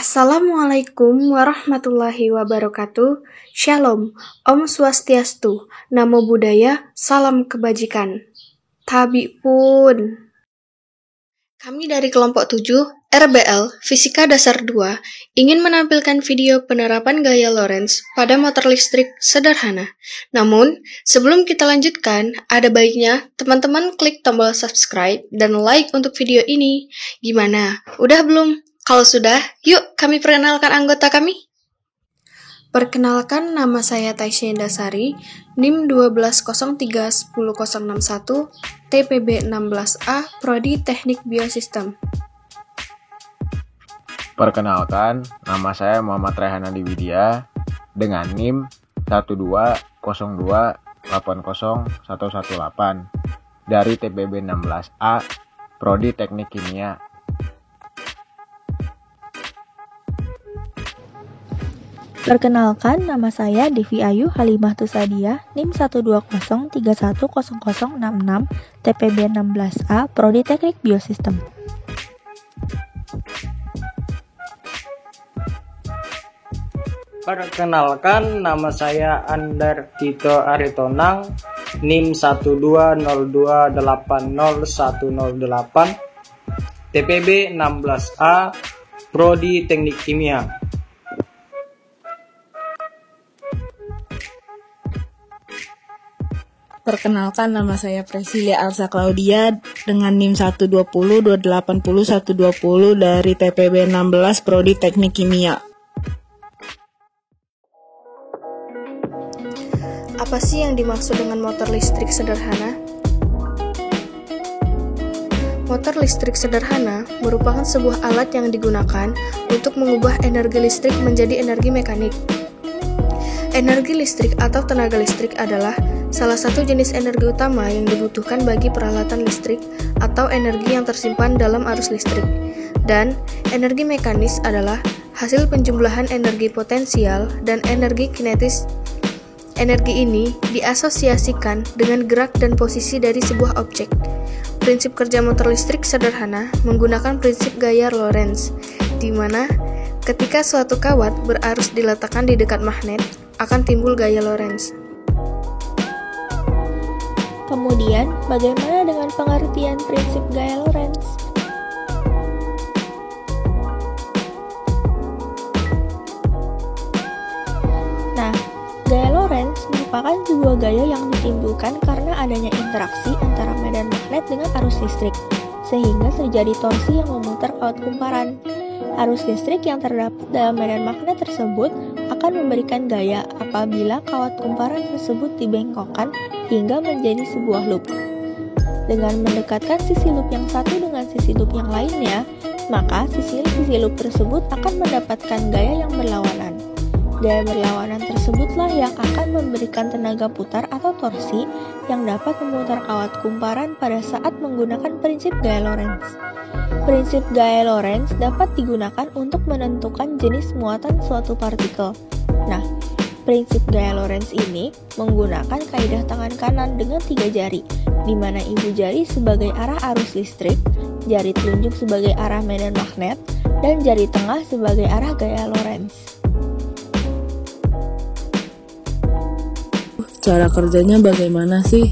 Assalamualaikum warahmatullahi wabarakatuh. Shalom, Om Swastiastu, Namo Buddhaya, Salam Kebajikan. Tabi pun. Kami dari kelompok 7, RBL, Fisika Dasar 2, ingin menampilkan video penerapan gaya Lorentz pada motor listrik sederhana. Namun, sebelum kita lanjutkan, ada baiknya teman-teman klik tombol subscribe dan like untuk video ini. Gimana? Udah belum? Kalau sudah, yuk kami perkenalkan anggota kami. Perkenalkan, nama saya Taisya Indasari, NIM 1203-10061, TPB 16A, Prodi Teknik Biosistem. Perkenalkan, nama saya Muhammad Rayhan Adi Widya dengan NIM 1202-80118 dari TPB 16A, Prodi Teknik Kimia. Perkenalkan, nama saya Devi Ayu Halimah Tusadia, NIM 120310066, TPB 16A, Prodi Teknik Biosistem. Perkenalkan, nama saya Andar Tito Aritonang, NIM 120280108, TPB 16A, Prodi Teknik Kimia. Perkenalkan, nama saya Presilia Alsa Claudia dengan NIM 120280120 dari TPB 16 Prodi Teknik Kimia. Apa sih yang dimaksud dengan motor listrik sederhana? Motor listrik sederhana merupakan sebuah alat yang digunakan untuk mengubah energi listrik menjadi energi mekanik. Energi listrik atau tenaga listrik adalah salah satu jenis energi utama yang dibutuhkan bagi peralatan listrik atau energi yang tersimpan dalam arus listrik. Dan energi mekanis adalah hasil penjumlahan energi potensial dan energi kinetis. Energi ini diasosiasikan dengan gerak dan posisi dari sebuah objek. Prinsip kerja motor listrik sederhana menggunakan prinsip gaya Lorentz, di mana ketika suatu kawat berarus diletakkan di dekat magnet, akan timbul gaya Lorentz. Kemudian, bagaimana dengan pengertian prinsip gaya Lorentz? Nah, gaya Lorentz merupakan sebuah gaya yang ditimbulkan karena adanya interaksi antara medan magnet dengan arus listrik, sehingga terjadi torsi yang memutar kawat kumparan. Arus listrik yang terdapat dalam medan magnet tersebut akan memberikan gaya apabila kawat kumparan tersebut dibengkokkan hingga menjadi sebuah loop. Dengan mendekatkan sisi loop yang satu dengan sisi loop yang lainnya, maka sisi loop tersebut akan mendapatkan gaya yang berlawanan. Gaya berlawanan tersebutlah yang akan memberikan tenaga putar atau torsi yang dapat memutar kawat kumparan pada saat menggunakan prinsip gaya Lorentz. Prinsip gaya Lorentz dapat digunakan untuk menentukan jenis muatan suatu partikel. Nah, prinsip gaya Lorentz ini menggunakan kaidah tangan kanan dengan 3 jari, di mana ibu jari sebagai arah arus listrik, jari telunjuk sebagai arah medan magnet, dan jari tengah sebagai arah gaya Lorentz. Cara kerjanya bagaimana sih?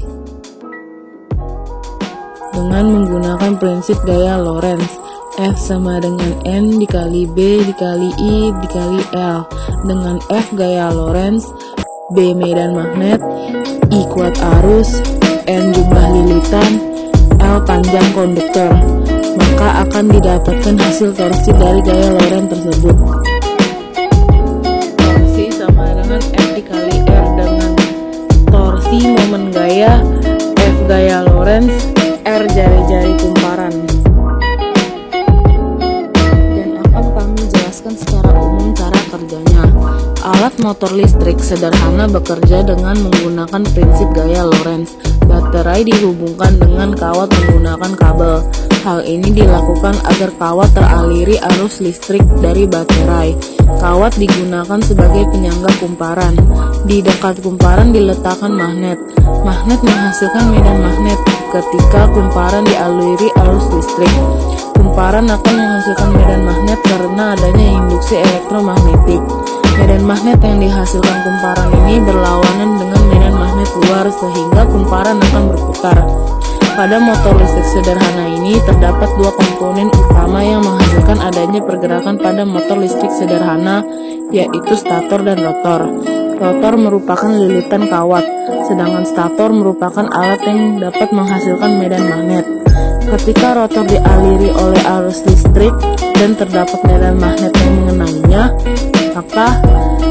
Dengan menggunakan prinsip gaya Lorentz, F sama dengan N dikali B dikali I dikali L. Dengan F gaya Lorentz, B medan magnet, I kuat arus, N jumlah lilitan, L panjang konduktor, maka akan didapatkan hasil torsi dari gaya Lorentz tersebut. Torsi sama dengan F dikali R dengan torsi momen gaya, F gaya Lorentz, R jari-jari kumparan. Dan akan kami jelaskan secara umum cara kerjanya. Alat motor listrik sederhana bekerja dengan menggunakan prinsip gaya Lorentz. Baterai dihubungkan dengan kawat menggunakan kabel. Hal ini dilakukan agar kawat teraliri arus listrik dari baterai. Kawat digunakan sebagai penyangga kumparan. Di dekat kumparan diletakkan magnet. Magnet menghasilkan medan magnet ketika kumparan dialiri arus listrik. Kumparan akan menghasilkan medan magnet karena adanya induksi elektromagnetik. Medan magnet yang dihasilkan kumparan ini berlawanan dengan medan magnet luar sehingga kumparan akan berputar. Pada motor listrik sederhana ini terdapat dua komponen utama yang menghasilkan adanya pergerakan pada motor listrik sederhana, yaitu stator dan rotor. Rotor merupakan lilitan kawat, sedangkan stator merupakan alat yang dapat menghasilkan medan magnet. Ketika rotor dialiri oleh arus listrik dan terdapat medan magnet yang mengenainya, maka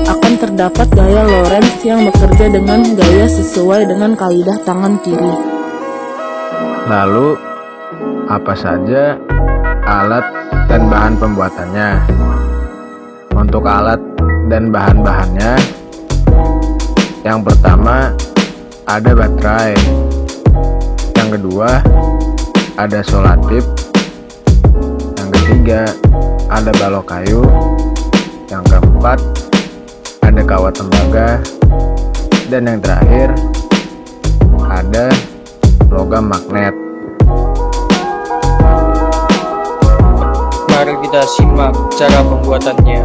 akan terdapat gaya Lorentz yang bekerja dengan gaya sesuai dengan kaidah tangan kiri. Lalu, apa saja alat dan bahan pembuatannya? Untuk alat dan bahan-bahannya, yang pertama ada baterai, yang kedua ada solatip, yang ketiga ada balok kayu, yang keempat ada kawat tembaga, dan yang terakhir ada logam magnet. Mari kita simak cara pembuatannya.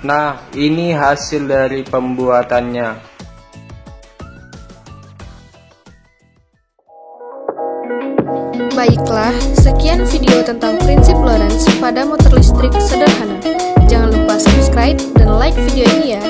Nah, ini hasil dari pembuatannya. Baiklah, sekian video tentang prinsip Lorentz pada motor listrik sederhana. Jangan lupa subscribe dan like video ini ya.